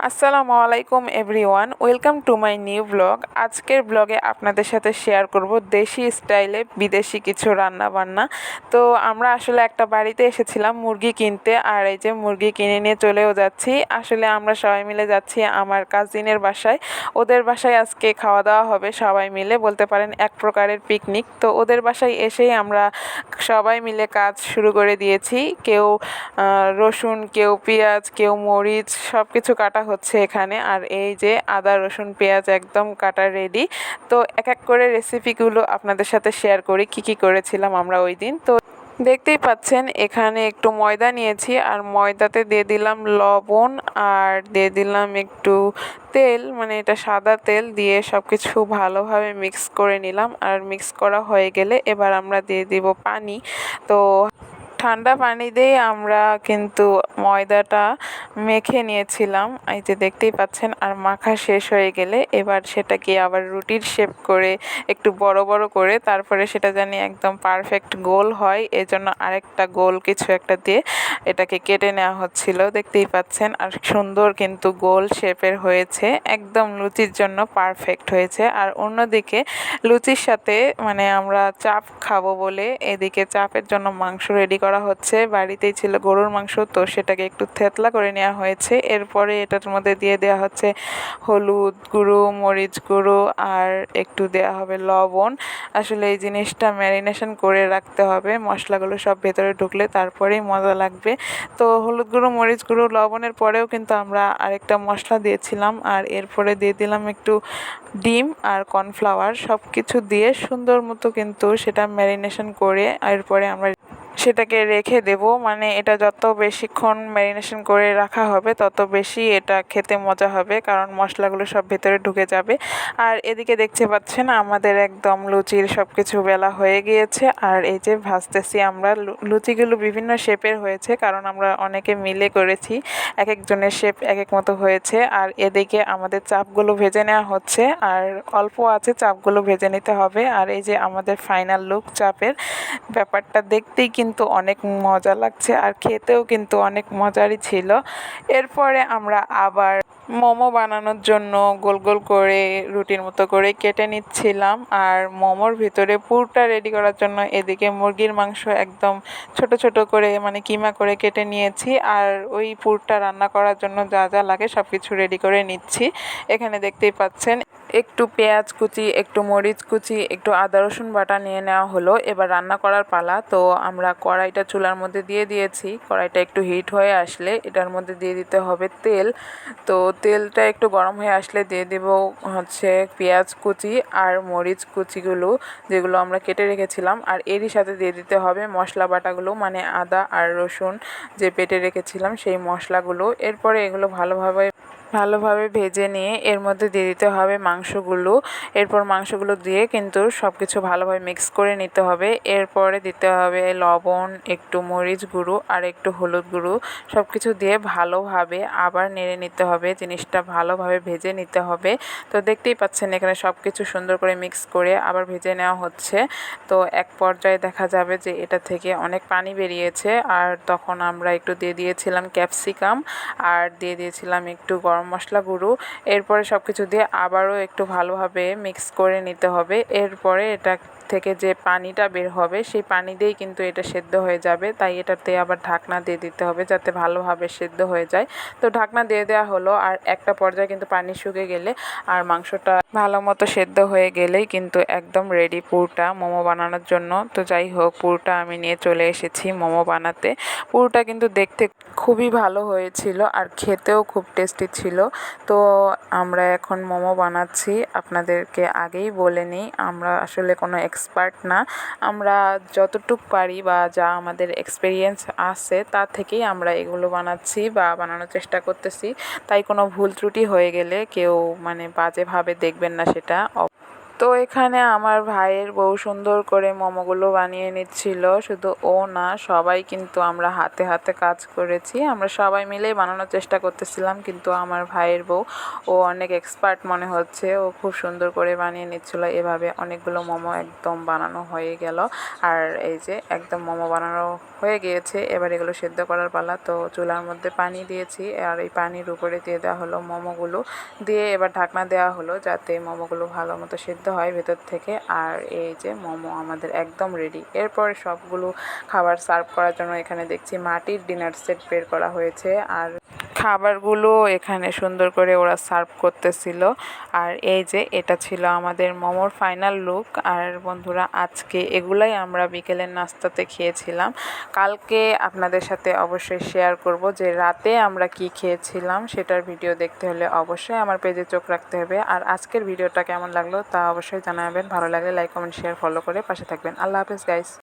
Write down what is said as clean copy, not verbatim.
আসসালামু আলাইকুম everyone, welcome to my new blog. আজকের ব্লগে আপনাদের সাথে শেয়ার করব দেশি স্টাইলে বিদেশি কিছু রান্না বান্না। তো আমরা আসলে একটা বাড়িতে এসেছিলাম মুরগি কিনতে, আর এই যে মুরগি কিনে নিয়ে চলেও যাচ্ছি। আসলে আমরা সবাই মিলে যাচ্ছি আমার কাজিনের বাসায়। ওদের বাসায় আজকে খাওয়া দাওয়া হবে সবাই মিলে, বলতে পারেন এক প্রকারের পিকনিক। তো ওদের বাসায় এসেই আমরা সবাই মিলে কাজ শুরু করে দিয়েছি। কেউ রসুন, কেউ পেঁয়াজ, কেউ মরিচ, সব কিছু কাটা হচ্ছে এখানে। আর এই যে আদা রসুন পেঁয়াজ একদম কাটা রেডি। তো এক এক করে রেসিপিগুলো আপনাদের সাথে শেয়ার করি কি কি করেছিলাম আমরা ওই দিন। তো দেখতেই পাচ্ছেন এখানে একটু ময়দা নিয়েছি, আর ময়দাতে দিয়ে দিলাম লবণ, আর দিয়ে দিলাম একটু তেল, মানে এটা সাদা তেল দিয়ে সব কিছু ভালোভাবে মিক্স করে নিলাম। আর মিক্স করা হয়ে গেলে এবার আমরা দিয়ে দিব পানি। তো ঠান্ডা পানি দিয়ে আমরা কিন্তু ময়দাটা মেখে নিয়েছিলাম, এই যে দেখতেই পাচ্ছেন। আর মাখা শেষ হয়ে গেলে এবার সেটাকে আবার রুটির শেপ করে একটু বড় বড় করে, তারপরে সেটা জানি একদম পারফেক্ট গোল হয়, এজন্য আরেকটা গোল কিছু একটা দিয়ে এটাকে কেটে নেওয়া হচ্ছিল, দেখতেই পাচ্ছেন। আর সুন্দর কিন্তু গোল শেপের হয়েছে, একদম লুচির জন্য পারফেক্ট হয়েছে। আর অন্যদিকে লুচির সাথে মানে আমরা চাপ খাবো বলে এদিকে চাপের জন্য মাংস রেডি করা হচ্ছে। বাড়িতেই ছিল গরুর মাংস, তো সেটাকে একটু থেতলা করে নেওয়া হয়েছে। এরপরে এটার মধ্যে দিয়ে দেওয়া হচ্ছে হলুদ গুঁড়ো, মরিচ গুঁড়ো, আর একটু দেওয়া হবে লবণ। আসলে এই জিনিসটা ম্যারিনেশন করে রাখতে হবে, মশলাগুলো সব ভেতরে ঢুকলে তারপরেই মজা লাগবে। তো হলুদ গুঁড়ো, মরিচ গুঁড়ো, লবণের পরেও কিন্তু আমরা আরেকটা মশলা দিয়েছিলাম। আর এরপরে দিয়ে দিলাম একটু ডিম আর কর্নফ্লাওয়ার, সব কিছু দিয়ে সুন্দর মতো কিন্তু সেটা ম্যারিনেশন করে এরপরে আমরা সেটাকে রেখে দেব। মানে এটা যত বেশিক্ষণ ম্যারিনেশন করে রাখা হবে তত বেশি এটা খেতে মজা হবে, কারণ মশলাগুলো সব ভেতরে ঢুকে যাবে। আর এদিকে দেখতে পাচ্ছেন আমাদের একদম লুচির সব কিছু বেলা হয়ে গিয়েছে। আর এই যে ভাজতেছি আমরা, লুচিগুলো বিভিন্ন শেপের হয়েছে, কারণ আমরা অনেকে মিলে করেছি, এক একজনের শেপ এক এক মতো হয়েছে। আর এদিকে আমাদের চাপগুলো ভেজে নেওয়া হচ্ছে, আর অল্প আছে চাপগুলো ভেজে নিতে হবে। আর এই যে আমাদের ফাইনাল লুক চাপের, ব্যাপারটা দেখতেই কিন্তু অনেক মজা লাগছে, আর খেতেও কিন্তু অনেক মজারই ছিল। এরপরে আমরা আবার মোমো বানানোর জন্য গোল গোল করে রুটির মতো করে কেটে নিচ্ছিলাম। আর মোমোর ভিতরে পুরটা রেডি করার জন্য এদিকে মুরগির মাংস একদম ছোট ছোট করে মানে কিমা করে কেটে নিয়েছি। আর ওই পুরটা রান্না করার জন্য যা যা লাগে সব কিছু রেডি করে নিচ্ছি। এখানে দেখতেই পাচ্ছেন একটু পেঁয়াজ কুচি, একটু মরিচ কুচি, একটু আদা রসুন বাটা নিয়ে নেওয়া হলো। এবার রান্না করার পালা। তো আমরা কড়াইটা চুলার মধ্যে দিয়ে দিয়েছি। কড়াইটা একটু হিট হয়ে আসলে এটার মধ্যে দিয়ে দিতে হবে তেল। তো তেলটা একটু গরম হয়ে আসলে দিয়ে দেব হচ্ছে পেঁয়াজ কুচি আর মরিচ কুচিগুলো, যেগুলো আমরা কেটে রেখেছিলাম। আর এরই সাথে দিয়ে দিতে হবে মশলা বাটাগুলো, মানে আদা আর রসুন যে বেটে রেখেছিলাম সেই মশলাগুলো। এরপরে এগুলো ভালোভাবে ভেজে নিয়ে এর মধ্যে দিয়ে দিতে হবে মাংসগুলো। এরপর মাংসগুলো দিয়ে কিন্তু সব কিছু ভালোভাবে মিক্স করে নিতে হবে। এরপরে দিতে হবে লবণ, একটু মরিচ গুঁড়ো আর একটু হলুদ গুঁড়ো, সব কিছু দিয়ে ভালোভাবে আবার নেড়ে নিতে হবে, জিনিসটা ভালোভাবে ভেজে নিতে হবে। তো দেখতেই পাচ্ছেন এখানে সব কিছু সুন্দর করে মিক্স করে আবার ভেজে নেওয়া হচ্ছে। তো এক পর্যায়ে দেখা যাবে যে এটা থেকে অনেক পানি বেরিয়েছে, আর তখন আমরা একটু দিয়ে দিয়েছিলাম ক্যাপসিকাম, আর দিয়ে দিয়েছিলাম একটু গরম মশলা গুঁড়ো। এরপরে সব কিছু দিয়ে আবারও একটু ভালোভাবে মিক্স করে নিতে হবে। এরপরে এটা থেকে যে পানিটা বের হবে সেই পানি দিয়েই কিন্তু এটা সেদ্ধ হয়ে যাবে, তাই এটাতে আবার ঢাকনা দিয়ে দিতে হবে যাতে ভালোভাবে সেদ্ধ হয়ে যায়। তো ঢাকনা দিয়ে দেওয়া হলো। আর একটা পর্যায়ে কিন্তু পানি শুকিয়ে গেলে আর মাংসটা ভালো মতো সেদ্ধ হয়ে গেলেই কিন্তু একদম রেডি পুরটা মোমো বানানোর জন্য। তো যাই হোক, পুরটা আমি নিয়ে চলে এসেছি মোমো বানাতে। পুরটা কিন্তু দেখতে খুবই ভালো হয়েছিল আর খেতেও খুব টেস্টি ছিল। তো আমরা এখন মোমো বানাচ্ছি। আপনাদেরকে আগেই বলে নিই, আমরা আসলে কোনো এক্সপার্ট না, আমরা যতটুক পারি বা যা আমাদের এক্সপিরিয়েন্স আছে তা থেকেই আমরা এগুলো বানাচ্ছি বা বানানোর চেষ্টা করতেছি। তাই কোনো ভুল ত্রুটি হয়ে গেলে কেউ মানে বাজেভাবে দেখবেন না সেটা। তো এখানে আমার ভাইয়ের বউ সুন্দর করে মোমোগুলো বানিয়ে নিচ্ছিল। শুধু ও না, সবাই কিন্তু আমরা হাতে হাতে কাজ করেছি। আমরা সবাই মিলেই বানানোর চেষ্টা করতেছিলাম, কিন্তু আমার ভাইয়ের বউ ও অনেক এক্সপার্ট মনে হচ্ছে। ও খুব সুন্দর করে বানিয়ে নিচ্ছিল। এভাবে অনেকগুলো মোমো একদম বানানো হয়ে গেল। আর এই যে একদম মোমো বানানো হয়ে গিয়েছে। এবার এগুলো সেদ্ধ করার পালা। তো চুলার মধ্যে পানি দিয়েছি, আর এই পানির উপরে দিয়ে দেওয়া হলো মোমোগুলো। দিয়ে এবার ঢাকনা দেওয়া হলো যাতে মোমোগুলো ভালো মতো সেদ্ধ হয় ভেতর থেকে। আর এই যে মোমো আমাদের একদম রেডি। এরপর সবগুলো খাবার সার্ভ করার জন্য এখানে দেখছি মাটির ডিনার সেট বের করা হয়েছে, আর খাবারগুলো এখানে সুন্দর করে ওরা সার্ভ করতেছিল। আর এই যে এটা ছিল আমাদের মোমোর ফাইনাল লুক। আর বন্ধুরা, আজকে এগুলাই আমরা বিকেলের নাস্তাতে খেয়েছিলাম। কালকে আপনাদের সাথে অবশ্যই শেয়ার করব যে রাতে আমরা কি খেয়েছিলাম। সেটার ভিডিও দেখতে হলে অবশ্যই আমার পেজে চোখ রাখতে হবে। আর আজকের ভিডিওটা কেমন লাগলো তা অবশ্যই জানাবেন। ভালো লাগলে লাইক, কমেন্ট, শেয়ার, ফলো করে পাশে থাকবেন। আল্লাহ হাফেজ গাইস।